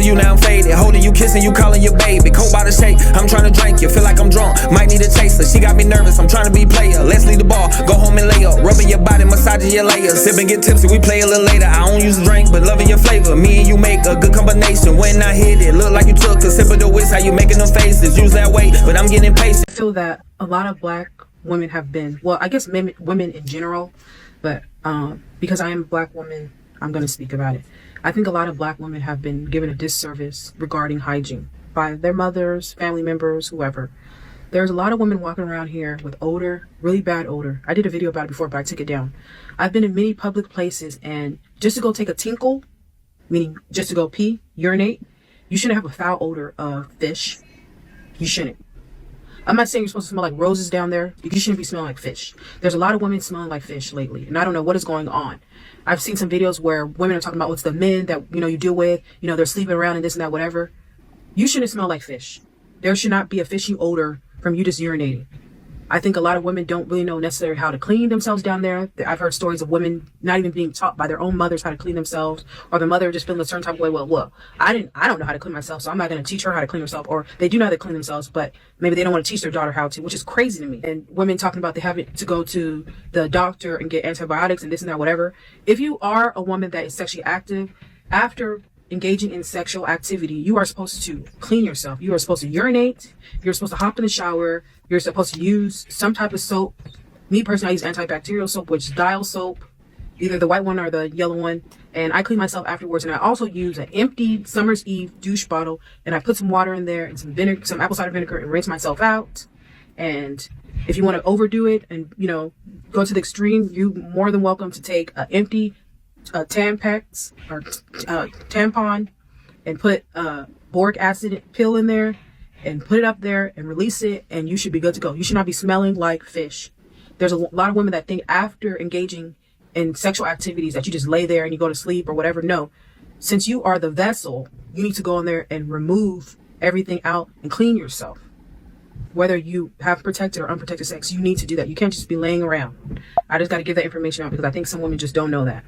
missing you, now I'm faded. Holding you, kissing you, calling you baby. Cold by the shake, I'm trying to drink you. Feel like I'm drunk, might need a chaser. She got me nervous, I'm trying to be player. Let's leave the bar, go home and lay up. Rubbing your body, massaging your layers. Sip and get tipsy, we play a little later. I don't use a drink, but loving your flavor. Me and you make a good combination. When I hit it, look like you took a sip of the whisk. How you making them faces? Use that weight, but I'm getting patient. I feel that a lot of black women have been, well, I guess women in general, but because I am a black woman, I'm going to speak about it. I think a lot of black women have been given a disservice regarding hygiene by their mothers, family members, whoever. There's a lot of women walking around here with odor, really bad odor. I did a video about it before, but I took it down. I've been in many public places, and just to go take a tinkle, meaning just to go pee, urinate, you shouldn't have a foul odor of fish. You shouldn't. I'm not saying you're supposed to smell like roses down there. You shouldn't be smelling like fish. There's a lot of women smelling like fish lately, and I don't know what is going on. I've seen some videos where women are talking about what's the men that, you deal with, they're sleeping around and this and that, whatever. You shouldn't smell like fish. There should not be a fishy odor from you just urinating. I think a lot of women don't really know necessarily how to clean themselves down there. I've heard stories of women not even being taught by their own mothers how to clean themselves, or the mother just feeling a certain type of way. Well, look, I don't know how to clean myself, so I'm not going to teach her how to clean herself. Or they do know how to clean themselves, but maybe they don't want to teach their daughter how to, which is crazy to me. And women talking about they having to go to the doctor and get antibiotics and this and that, whatever. If you are a woman that is sexually active, after engaging in sexual activity, you are supposed to clean yourself. You are supposed to urinate. You're supposed to hop in the shower. You're supposed to use some type of soap. Me personally, I use antibacterial soap, which is dial soap, either the white one or the yellow one. And I clean myself afterwards. And I also use an empty Summer's Eve douche bottle, and I put some water in there and some vinegar, some apple cider vinegar, and rinse myself out. And if you want to overdo it and go to the extreme, you're more than welcome to take an empty Tampax or tampon and put boric acid pill in there and put it up there and release it, and you should be good to go. You should not be smelling like fish. There's a lot of women that think after engaging in sexual activities that you just lay there and you go to sleep or whatever. No, since you are the vessel, you need to go in there and remove everything out and clean yourself. Whether you have protected or unprotected sex, you need to do that. You can't just be laying around. I just got to give that information out because I think some women just don't know that.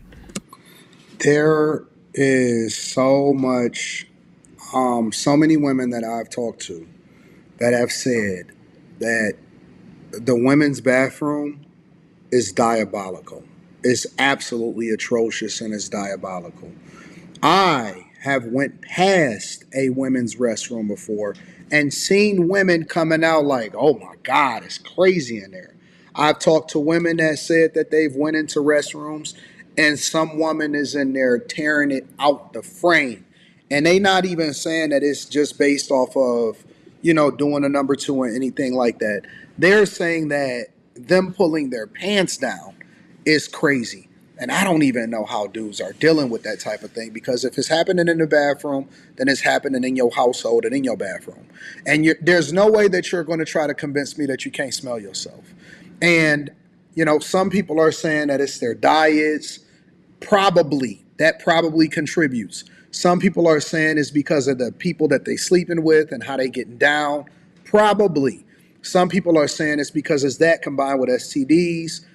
There is so much, so many women that I've talked to that have said that the women's bathroom is diabolical. It's absolutely atrocious and it's diabolical. I have went past a women's restroom before and seen women coming out like, oh my God, it's crazy in there. I've talked to women that said that they've went into restrooms and some woman is in there tearing it out the frame. And they not even saying that it's just based off of, doing a number two or anything like that. They're saying that them pulling their pants down is crazy. And I don't even know how dudes are dealing with that type of thing, because if it's happening in the bathroom, then it's happening in your household and in your bathroom. And there's no way that you're going to try to convince me that you can't smell yourself. And some people are saying that it's their diets. That probably contributes. Some people are saying it's because of the people that they sleeping with and how they getting down. Probably. Some people are saying it's because it's that combined with STDs.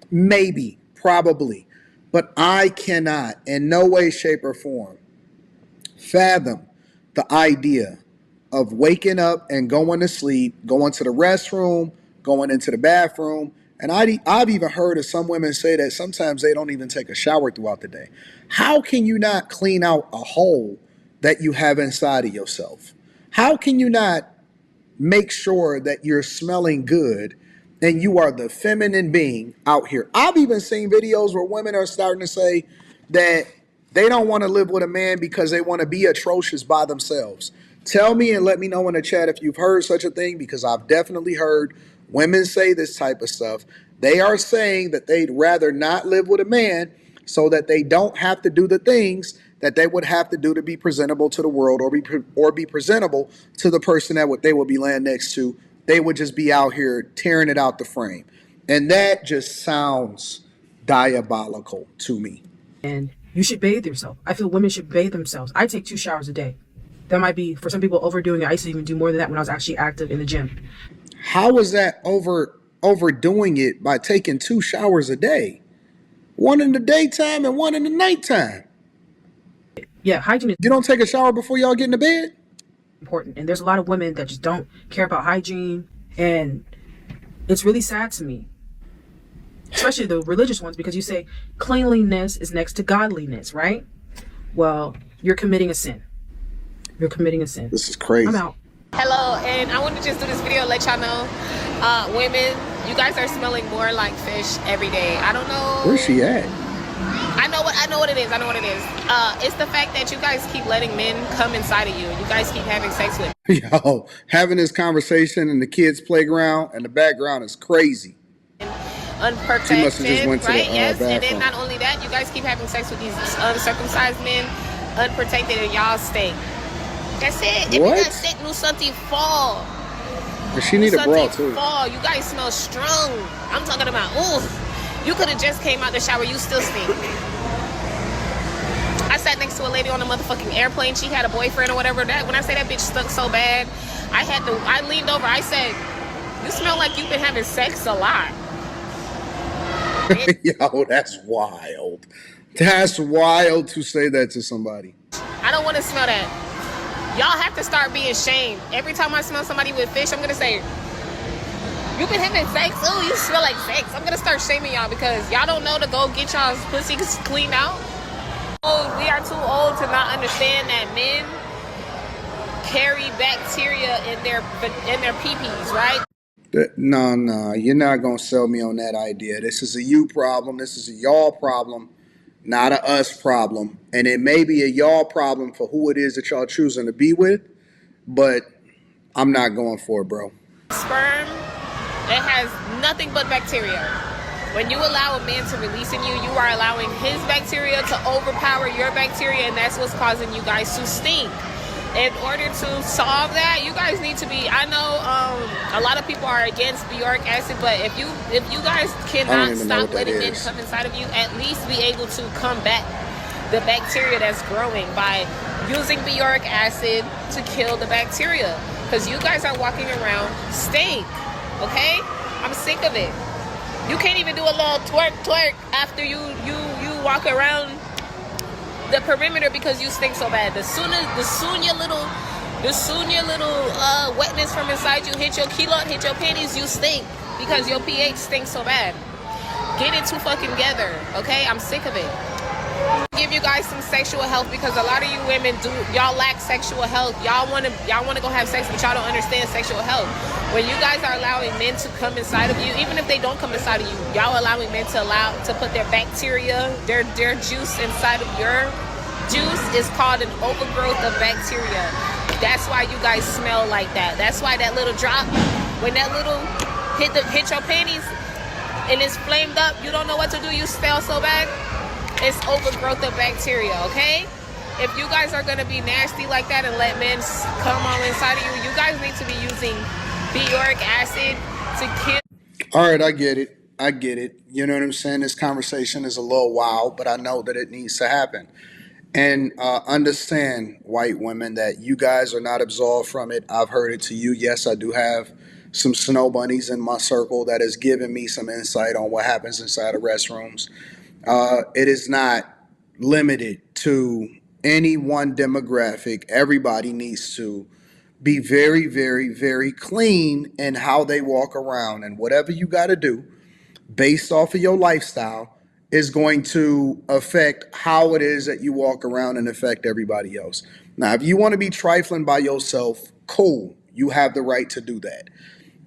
Maybe. Probably. But I cannot, in no way, shape, or form, fathom the idea of waking up and going to sleep, going to the restroom, going into the bathroom. And I've even heard of some women say that sometimes they don't even take a shower throughout the day. How can you not clean out a hole that you have inside of yourself? How can you not make sure that you're smelling good and you are the feminine being out here? I've even seen videos where women are starting to say that they don't want to live with a man because they want to be atrocious by themselves. Tell me and let me know in the chat if you've heard such a thing, because I've definitely heard women say this type of stuff. They are saying that they'd rather not live with a man so that they don't have to do the things that they would have to do to be presentable to the world, or be presentable to the person that they would be laying next to. They would just be out here tearing it out the frame. And that just sounds diabolical to me. And you should bathe yourself. I feel women should bathe themselves. I take 2 showers a day. That might be, for some people, overdoing it. I used to even do more than that when I was actually active in the gym. How is that overdoing it by taking 2 showers a day? One in the daytime and one in the nighttime. Yeah, hygiene is You don't take a shower before y'all get into bed? important, and there's a lot of women that just don't care about hygiene, and it's really sad to me, especially the religious ones, because you say cleanliness is next to godliness, right? Well, you're committing a sin. You're committing a sin. This is crazy. I'm out. Hello, and I want to just do this video to let y'all know, women, you guys are smelling more like fish every day. I don't know. Where's she at? I know what it is. I know what it is. It's the fact that you guys keep letting men come inside of you. You guys keep having sex with. Yo, having this conversation in the kids' playground and the background is crazy. Unprotected, She must have just went to right? the Yes, and then bathroom. not only that, you guys keep having sex with these uncircumcised men, unprotected, and y'all stink. That's it. If What? you guys stink, do something fall. But she need a bra too. Fall. You guys smell strong. I'm talking about, ooh, you could have just came out the shower. You still stink. I sat next to a lady on a motherfucking airplane. She had a boyfriend or whatever. That when I say that bitch stunk so bad, I leaned over. I said, "You smell like you've been having sex a lot." Yo, that's wild. That's wild to say that to somebody. I don't want to smell that. Y'all have to start being shamed. Every time I smell somebody with fish, I'm gonna say, "You've been having sex? Oh, you smell like sex." I'm gonna start shaming y'all because y'all don't know to go get y'all's pussies cleaned out. Oh, we are too old to not understand that men carry bacteria in their pee-pees, right? No, you're not gonna sell me on that idea. This is a you problem. This is a y'all problem, not a us problem. And it may be a y'all problem for who it is that y'all choosing to be with, but I'm not going for it, bro. Sperm, it has nothing but bacteria. When you allow a man to release in you, you are allowing his bacteria to overpower your bacteria, and that's what's causing you guys to stink. In order to solve that, you guys need to be, I know a lot of people are against boric acid, but if you guys cannot stop letting men come inside of you, at least be able to combat the bacteria that's growing by using boric acid to kill the bacteria. Because you guys are walking around stink, okay? I'm sick of it. You can't even do a little twerk after you walk around the perimeter because you stink so bad. The soon your little wetness from inside you hit your culotte, hit your panties, you stink because your pH stinks so bad. Get it together, okay? I'm sick of it. Give you guys some sexual health because a lot of you women y'all lack sexual health. Y'all wanna go have sex, but y'all don't understand sexual health. When you guys are allowing men to come inside of you, even if they don't come inside of you, y'all allowing men to put their bacteria, their juice inside of your juice is called an overgrowth of bacteria. That's why you guys smell like that. That's why that little drop, when that little hit your panties and it's flamed up, you don't know what to do, you smell so bad. It's overgrowth of bacteria, okay? If you guys are gonna be nasty like that and let men come all inside of you, you guys need to be using boric acid to kill. All right, I get it. You know what I'm saying? This conversation is a little wild, but I know that it needs to happen. And understand, white women, that you guys are not absolved from it. I've heard it to you. Yes, I do have some snow bunnies in my circle that has given me some insight on what happens inside of restrooms. It is not limited to any one demographic. Everybody needs to be very, very, very clean in how they walk around. And whatever you got to do based off of your lifestyle is going to affect how it is that you walk around and affect everybody else. Now, if you want to be trifling by yourself, cool. You have the right to do that.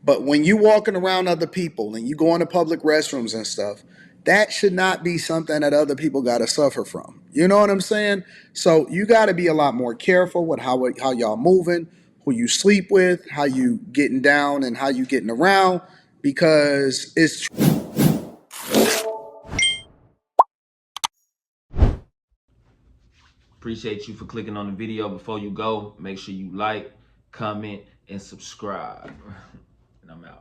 But when you walking around other people and you go into public restrooms and stuff, that should not be something that other people got to suffer from. You know what I'm saying? So you got to be a lot more careful with how y'all moving, who you sleep with, how you getting down and how you getting around, because it's Appreciate you for clicking on the video. Before you go, make sure you like, comment, and subscribe. And I'm out.